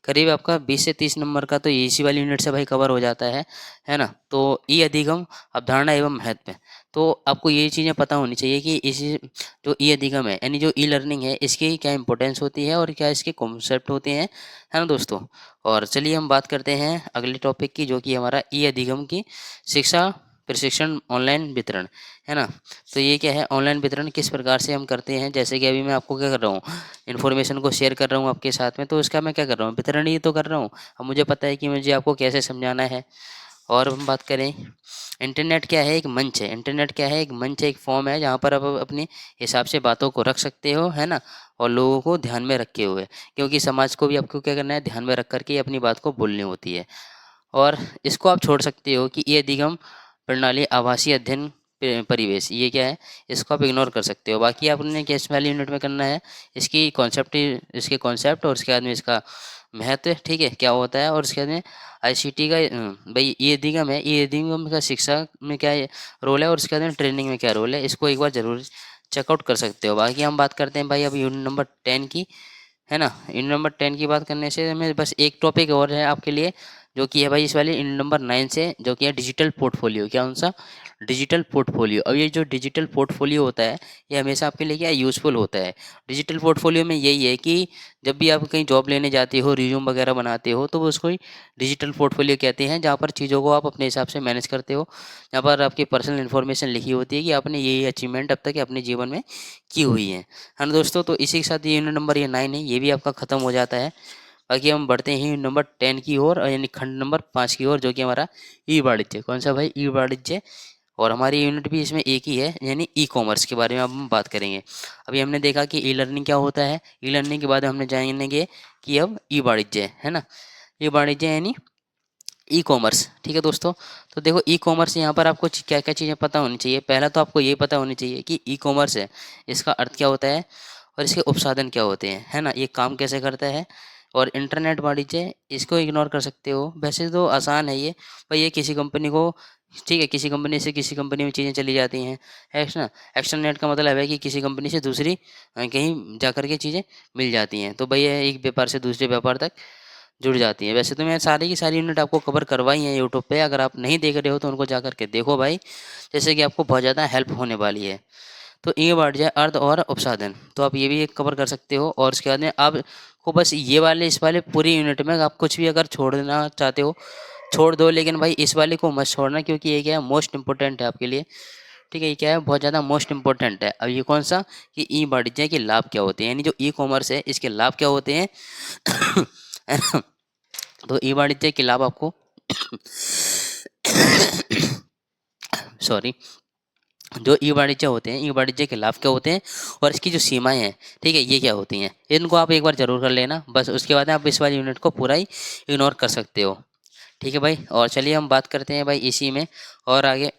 करीब आपका 20 से 30 नंबर का तो इसी वाली यूनिट से भाई कवर हो जाता है ना। तो ई अधिगम अवधारणा एवं महत्व है, तो आपको ये चीज़ें पता होनी चाहिए कि इसी जो ई अधिगम है यानी जो ई लर्निंग है इसकी क्या इंपॉर्टेंस होती है और क्या इसके कॉन्सेप्ट होते हैं, है ना दोस्तों। और चलिए हम बात करते हैं अगले टॉपिक की, जो कि हमारा ई अधिगम की शिक्षा प्रशिक्षण ऑनलाइन वितरण, है ना। तो ये क्या है, ऑनलाइन वितरण किस प्रकार से हम करते हैं। जैसे कि अभी मैं आपको क्या कर रहा हूँ, इन्फॉर्मेशन को शेयर कर रहा हूँ आपके साथ में, तो इसका मैं क्या कर रहा हूँ, वितरण ही तो कर रहा हूँ। अब मुझे पता है कि मुझे आपको कैसे समझाना है। और हम बात करें, इंटरनेट क्या है, एक मंच है। इंटरनेट क्या है, एक मंच है, एक फॉर्म है जहाँ पर आप अपने हिसाब से बातों को रख सकते हो, है ना, और लोगों को ध्यान में रखे हुए, क्योंकि समाज को भी आपको क्या करना है, ध्यान में रख करके अपनी बात को बोलनी होती है। और इसको आप छोड़ सकते हो कि ये अधिगम प्रणाली आवासीय अध्ययन परिवेश, ये क्या है, इसको आप इग्नोर कर सकते हो। बाकी आपने किस वाली यूनिट में करना है, इसके कॉन्सेप्ट और उसके बाद में इसका महत्व, ठीक है, क्या होता है, और उसके बाद में आईसीटी का भाई ये अधिगम है, ये अधिगम का शिक्षा में क्या रोल है और उसके बाद में ट्रेनिंग में क्या रोल है, इसको एक बार जरूर चेकआउट कर सकते हो। बाकी हम बात करते हैं भाई अब यूनिट नंबर 10 की, है ना। यूनिट नंबर 10 की बात करने से हमें बस एक टॉपिक और है आपके लिए, जो कि है भाई इस वाले यूनिट नंबर 9 से, जो कि है डिजिटल पोर्टफोलियो। क्या कौन सा, डिजिटल पोर्टफोलियो। अब ये जो डिजिटल पोर्टफोलियो होता है, ये हमेशा आपके लिए क्या यूज़फुल होता है। डिजिटल पोर्टफोलियो में यही है कि जब भी आप कहीं जॉब लेने जाते हो, रिज्यूम वगैरह बनाते हो, तो वो उसको ही डिजिटल पोर्टफोलियो कहते हैं, जहाँ पर चीज़ों को आप अपने हिसाब से मैनेज करते हो, जहाँ पर आपकी पर्सनल इन्फॉर्मेशन लिखी होती है कि आपने ये अचीवमेंट अब तक अपने जीवन में की हुई है ना दोस्तों। तो इसी के साथ ये यूनिट नंबर ये 9 है, ये भी आपका ख़त्म हो जाता है। बाकी हम बढ़ते हैं नंबर 10 की ओर, यानी खंड नंबर 5 की ओर, जो कि हमारा ई वाणिज्य। कौन सा भाई, ई वाणिज्य। और हमारी यूनिट भी इसमें एक ही है, यानी ई कॉमर्स के बारे में अब हम बात करेंगे। अभी हमने देखा कि ई लर्निंग क्या होता है, ई लर्निंग के बाद हमने जानेंगे कि अब ई वाणिज्य है ना, ई वाणिज्य यानी ई कॉमर्स। ठीक है दोस्तों, तो देखो ई कॉमर्स, यहाँ पर आपको क्या क्या चीज़ें पता होनी चाहिए। पहला तो आपको ये पता होनी चाहिए कि ई कॉमर्स है, इसका अर्थ क्या होता है और इसके उपसाधन क्या होते हैं, है ना, ये काम कैसे करता है। और इंटरनेट वाणिज्य, इसको इग्नोर कर सकते हो, वैसे तो आसान है ये भाई। ये किसी कंपनी को, ठीक है, किसी कंपनी से किसी कंपनी में चीज़ें चली जाती हैं, है ना। एक्सटरनेट का मतलब है कि किसी कंपनी से दूसरी कहीं जा कर के चीज़ें मिल जाती हैं। तो भैया एक व्यापार से दूसरे व्यापार तक जुड़ जाती है। वैसे तो मैं सारी की सारी यूनिट आपको कवर करवाई हैं यूट्यूब पे, अगर आप नहीं देख रहे हो तो उनको जा कर के देखो भाई, जैसे कि आपको बहुत ज़्यादा हेल्प होने वाली है। तो ये बढ़ जाए अर्ध और उपसाधन, तो आप ये भी एक कवर कर सकते हो। और उसके बाद में आपको बस ये वाले इस वाले पूरी यूनिट में आप कुछ भी अगर छोड़ना चाहते हो छोड़ दो, लेकिन भाई इस वाले को मत छोड़ना, क्योंकि ये क्या है, मोस्ट इंपॉर्टेंट है आपके लिए। ठीक है, ये क्या है, बहुत ज़्यादा मोस्ट इंपॉर्टेंट है। अब ये कौन सा, कि ई वाणिज्य के लाभ क्या होते हैं, यानी जो ई कॉमर्स है इसके लाभ क्या होते हैं है ना। तो ई वाणिज्य के लाभ आपको सॉरी, जो ई वाणिज्य होते हैं, ई वाणिज्य के लाभ क्या होते हैं और इसकी जो सीमाएं हैं, ठीक है, ये क्या होती हैं, इनको आप एक बार जरूर कर लेना। बस उसके बाद आप इस वाली यूनिट को पूरा ही इग्नोर कर सकते हो। ठीक है भाई, और चलिए हम बात करते हैं भाई इसी में और आगे।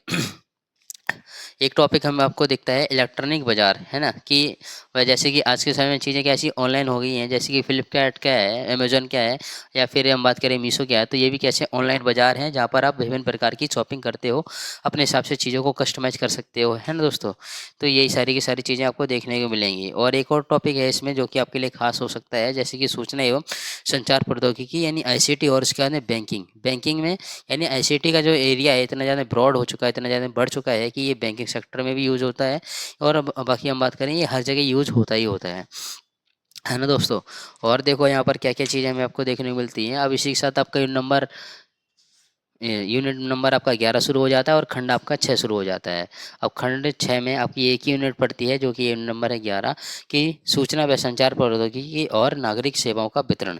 एक टॉपिक हमें आपको दिखता है इलेक्ट्रॉनिक बाजार, है ना, कि वह जैसे कि आज के समय में चीज़ें कैसी ऑनलाइन हो गई हैं, जैसे कि फ्लिपकार्ट क्या है, अमेजोन क्या है, या फिर हम बात करें मीशो क्या है, तो ये भी कैसे ऑनलाइन बाजार हैं, जहाँ पर आप विभिन्न प्रकार की शॉपिंग करते हो, अपने हिसाब से चीज़ों को कस्टमाइज कर सकते हो, है ना दोस्तों। तो यही सारी की सारी चीज़ें आपको देखने को मिलेंगी। और एक और टॉपिक है इसमें जो कि आपके लिए खास हो सकता है, जैसे कि सूचना एवं संचार प्रौद्योगिकी यानी आईसीटी, और उसके बाद में बैंकिंग। बैंकिंग में यानी आईसीटी का जो एरिया है इतना ज़्यादा ब्रॉड हो चुका है, इतना ज़्यादा बढ़ चुका है कि ये बैंकिंग सेक्टर में भी यूज़ होता है। और अब बाकी हम बात करें, ये हर जगह यूज़ होता ही होता है ना दोस्तों। और देखो यहाँ पर क्या क्या चीज़ें हमें आपको देखने को मिलती हैं। अब इसी के साथ आपका यूनिट नंबर आपका 11 शुरू हो जाता है और खंड आपका 6 शुरू हो जाता है। अब खंड 6 में आपकी एक ही यूनिट पड़ती है, जो कि यूनिट नंबर है 11 की सूचना व संचार प्रौद्योगिकी और नागरिक सेवाओं का वितरण।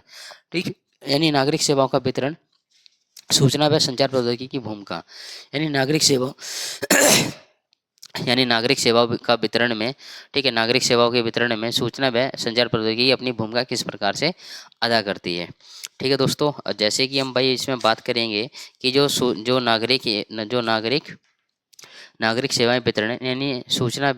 ठीक, यानी नागरिक सेवाओं का वितरण, सूचना व संचार प्रौद्योगिकी की भूमिका, यानी नागरिक सेवा यानी नागरिक सेवाओं का वितरण में, ठीक है, नागरिक सेवाओं के वितरण में सूचना व संचार प्रौद्योगिकी अपनी भूमिका किस प्रकार से अदा करती है। ठीक है दोस्तों, जैसे कि हम भाई इसमें बात करेंगे कि जो नागरिक सेवाएं वितरण, यानी सूचना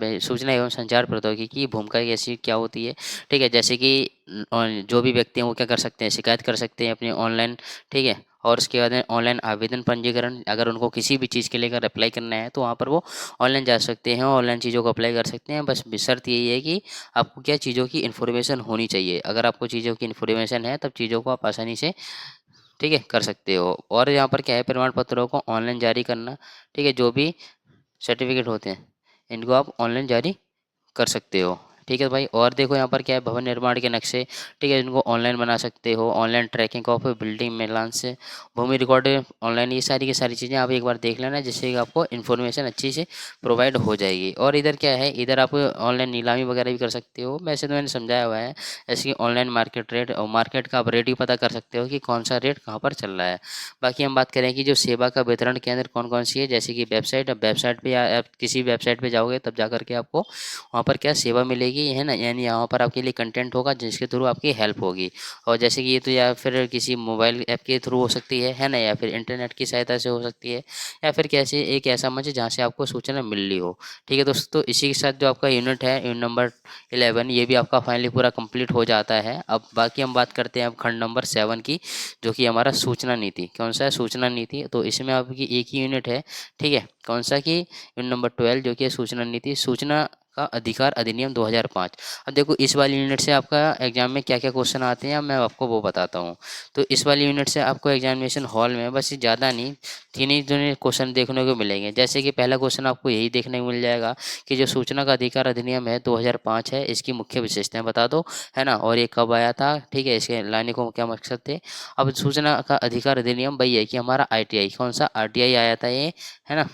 एवं संचार प्रौद्योगिकी की भूमिका कैसी क्या होती है। ठीक है, जैसे कि जो भी व्यक्ति हैं वो क्या कर सकते हैं, शिकायत कर सकते हैं अपनी ऑनलाइन, ठीक है। और उसके बाद में ऑनलाइन आवेदन पंजीकरण, अगर उनको किसी भी चीज़ के लिए अगर अप्लाई करना है तो वहाँ पर वो ऑनलाइन जा सकते हैं, ऑनलाइन चीज़ों को अप्लाई कर सकते हैं। बस शर्त यही है कि आपको क्या चीज़ों की इन्फॉर्मेशन होनी चाहिए। अगर आपको चीज़ों की इन्फॉर्मेशन है तब चीज़ों को आप आसानी से, ठीक है, कर सकते हो। और यहाँ पर क्या है, प्रमाण पत्रों को ऑनलाइन जारी करना, ठीक है, जो भी सर्टिफिकेट होते हैं इनको आप ऑनलाइन जारी कर सकते हो। ठीक है भाई, और देखो यहाँ पर क्या है, भवन निर्माण के नक्शे, ठीक है, इनको ऑनलाइन बना सकते हो। Online tracking of building Milan से भूमि रिकॉर्ड ऑनलाइन, ये सारी की सारी चीज़ें आप एक बार देख लेना, जिससे कि आपको इन्फॉर्मेशन अच्छी से प्रोवाइड हो जाएगी। और इधर क्या है, इधर आप ऑनलाइन नीलामी वगैरह भी कर सकते हो। वैसे तो मैंने समझाया हुआ है, जैसे कि ऑनलाइन मार्केट रेट, और मार्केट का आप रेट भी पता कर सकते हो कि कौन सा रेट कहाँ पर चल रहा है। बाकी हम बात करें कि जो सेवा का वितरण केंद्र कौन कौन सी है, जैसे कि वेबसाइट, अब वेबसाइट पे या आप किसी वेबसाइट पे जाओगे तब जा करके आपको वहाँ पर क्या सेवा मिलेगी, कि है ना, यानी यहाँ पर आपके लिए कंटेंट होगा जिसके थ्रू आपकी हेल्प होगी। और जैसे कि ये तो या फिर किसी मोबाइल ऐप के थ्रू हो सकती है ना, या फिर इंटरनेट की सहायता से हो सकती है, या फिर कैसे एक ऐसा मंच जहाँ से आपको सूचना मिल रही हो। ठीक है दोस्तों, तो इसी के साथ जो आपका यूनिट है, यूनिट नंबर 11, ये भी आपका फाइनली पूरा कंप्लीट हो जाता है। अब बाकी हम बात करते हैं अब खंड नंबर 7 की, जो कि हमारा सूचना नीति। कौन सा है? सूचना नीति। तो इसमें आपकी एक ही यूनिट है, ठीक है, कौन सा कि यूनिट नंबर 12, जो कि है सूचना नीति, सूचना का अधिकार अधिनियम 2005। अब देखो इस वाली यूनिट से आपका एग्जाम में क्या क्या क्वेश्चन आते हैं, मैं आपको वो बताता हूँ। तो इस वाली यूनिट से आपको एग्जामिनेशन हॉल में बस ज़्यादा नहीं, तीन ही जो क्वेश्चन देखने को मिलेंगे। जैसे कि पहला क्वेश्चन आपको यही देखने को मिल जाएगा कि जो सूचना का अधिकार अधिनियम है 2005 है, इसकी मुख्य विशेषताएं बता दो, है ना, और ये कब आया था, ठीक है, इसके लाने को क्या मकसद थे। अब सूचना का अधिकार अधिनियम वही है कि हमारा आरटीआई, कौन सा आरटीआई आया था ये, है ना।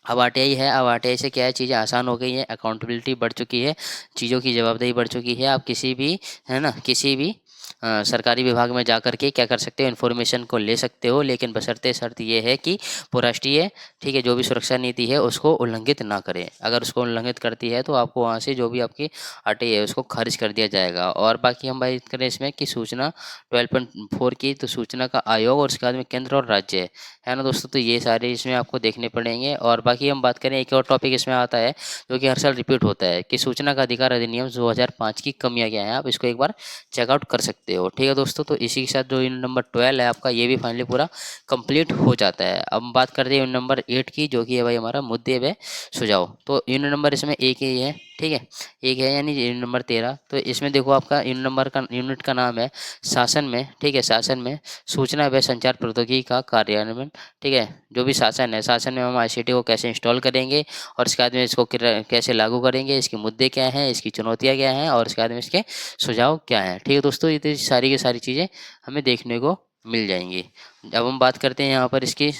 अब आरटीआई है, अब आरटीआई से क्या है, चीज़ें आसान हो गई हैं, अकाउंटेबिलिटी बढ़ चुकी है, चीज़ों की जवाबदेही बढ़ चुकी है। आप किसी भी, है ना, किसी भी सरकारी विभाग में जा कर के क्या कर सकते हो, इन्फॉर्मेशन को ले सकते हो, लेकिन बशर्ते शर्त ये है कि वो राष्ट्रीय, ठीक है, जो भी सुरक्षा नीति है उसको उल्लंघित ना करें। अगर उसको उल्लंघित करती है तो आपको वहाँ से जो भी आपकी आरटीआई है उसको खारिज कर दिया जाएगा। और बाकी हम बात करें इसमें कि सूचना 12.4 की, तो सूचना का आयोग और उसके बाद में केंद्र और राज्य है ना दोस्तों, तो ये सारे इसमें आपको देखने पड़ेंगे। और बाकी हम बात करें एक और टॉपिक इसमें आता है जो कि हर साल रिपीट होता है कि सूचना का अधिकार अधिनियम 2005 की कमियां क्या हैं, आप इसको एक बार चेकआउट कर सकते हो। ठीक है दोस्तों, तो इसी के साथ जो यूनिट नंबर 12 है आपका, ये भी फाइनली पूरा कंप्लीट हो जाता है। अब हम बात करते हैं यूनिट नंबर 8 की, जो कि है भाई हमारा मुद्दे व सुझाव। तो यूनिट नंबर इसमें एक ही है, ठीक है, एक है, यानी यूनिट नंबर 13। तो इसमें देखो आपका यूनिट का नाम है शासन में, ठीक है, शासन में सूचना व संचार प्रौद्योगिकी का कार्यान्वयन। ठीक है, जो भी शासन है, शासन में हम आईसीटी को कैसे इंस्टॉल करेंगे और इसके बाद में इसको कैसे लागू करेंगे, इसके मुद्दे क्या हैं, इसकी चुनौतियाँ क्या हैं, और इसके बाद में इसके सुझाव क्या हैं। ठीक है दोस्तों, ये तो सारी की सारी चीज़ें हमें देखने को मिल जाएंगी। अब हम बात करते हैं यहाँ पर इसकी,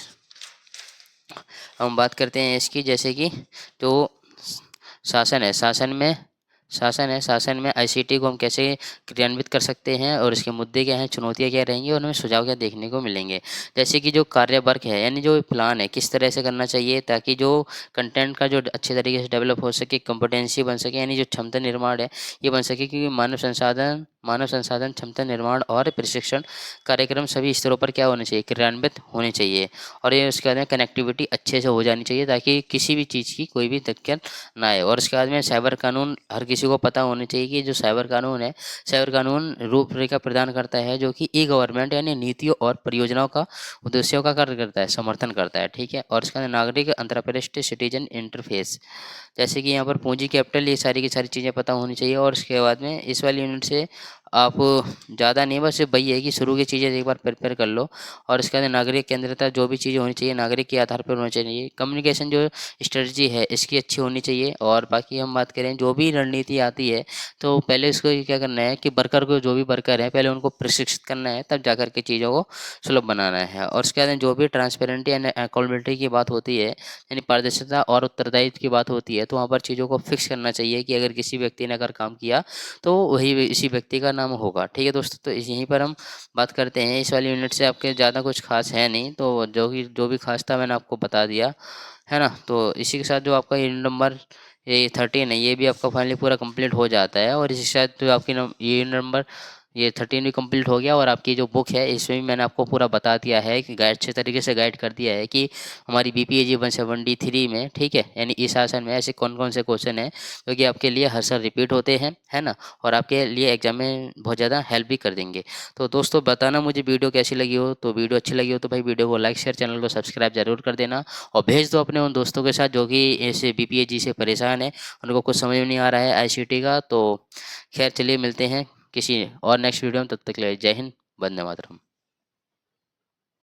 हम बात करते हैं इसकी, जैसे कि जो शासन है, शासन में आईसीटी को हम कैसे क्रियान्वित कर सकते हैं और इसके मुद्दे क्या हैं, चुनौतियाँ क्या रहेंगी और हमें सुझाव क्या देखने को मिलेंगे। जैसे कि जो कार्यवर्ग है, यानी जो प्लान है, किस तरह से करना चाहिए ताकि जो कंटेंट का जो अच्छे तरीके से डेवलप हो सके, कंपिटेंसी बन सके, यानी जो क्षमता निर्माण है ये बन सके, क्योंकि मानव संसाधन क्षमता निर्माण और प्रशिक्षण कार्यक्रम सभी स्तरों पर क्या होने चाहिए, क्रियान्वित होने चाहिए। और ये उसके बाद में कनेक्टिविटी अच्छे से हो जानी चाहिए ताकि किसी भी चीज़ की कोई भी दिक्कत ना आए। और उसके बाद में साइबर कानून हर किसी को पता होनी चाहिए कि जो साइबर कानून है, साइबर कानून रूपरेखा प्रदान करता है, जो कि ई गवर्नमेंट यानी नीतियों और परियोजनाओं का उद्देश्यों का कार्य करता है, समर्थन करता है। ठीक है, और इसका नागरिक अंतरराष्ट्रीय सिटीजन इंटरफेस, जैसे कि यहाँ पर पूंजी कैपिटल, ये सारी की सारी चीज़ें पता होनी चाहिए। और उसके बाद में इस वाली यूनिट से आप ज़्यादा नहीं, बस वही है कि शुरू की चीज़ें एक बार प्रिपेयर कर लो। और इसके बाद नागरिक केंद्रिता, जो भी चीज़ें होनी चाहिए नागरिक के आधार पर होनी चाहिए। कम्युनिकेशन जो स्ट्रेटजी है इसकी अच्छी होनी चाहिए। और बाकी हम बात करें जो भी रणनीति आती है, तो पहले इसको क्या करना है कि वर्कर को, जो भी वर्कर है, पहले उनको प्रशिक्षित करना है, तब जाकर के चीज़ों को सुलभ बनाना है। और उसके बाद जो भी ट्रांसपेरेंटी एंड अकाउंटेबिलिटी की बात होती है, यानी पारदर्शिता और उत्तरदायित्व की बात होती है, तो वहाँ पर चीज़ों को फिक्स करना चाहिए कि अगर किसी व्यक्ति ने अगर काम किया तो वही इसी व्यक्ति का नाम होगा। ठीक है दोस्तों, तो यहीं पर हम बात करते हैं। इस वाली यूनिट से आपके ज़्यादा कुछ खास है नहीं, तो जो भी खास था मैंने आपको बता दिया, है ना। तो इसी के साथ जो आपका यूनिट नंबर ये 13 है, ये भी आपका फाइनली पूरा कंप्लीट हो जाता है। और इसी के साथ जो आपकी ये यूनिट नंबर ये 13 भी कंप्लीट हो गया। और आपकी जो बुक है इसमें भी मैंने आपको पूरा बता दिया है कि गाइड, अच्छे तरीके से गाइड कर दिया है कि हमारी बीपीएजी 173 में, ठीक है, यानी इस शासन में ऐसे कौन कौन से क्वेश्चन हैं जो कि आपके लिए हर साल रिपीट होते हैं, है ना, और आपके लिए एग्जाम में बहुत ज़्यादा हेल्प भी कर देंगे। तो दोस्तों बताना मुझे वीडियो कैसी लगी हो, तो वीडियो अच्छी लगी हो तो भाई वीडियो को लाइक शेयर, चैनल को सब्सक्राइब जरूर कर देना। और भेज दो अपने उन दोस्तों के साथ जो कि ऐसे बीपीएजी से परेशान है, उनको कुछ समझ में नहीं आ रहा है आईसीटी का। तो खैर चलिए मिलते हैं किसी और नेक्स्ट वीडियो में, तब तक के लिए जय हिंद, वंदे मातरम।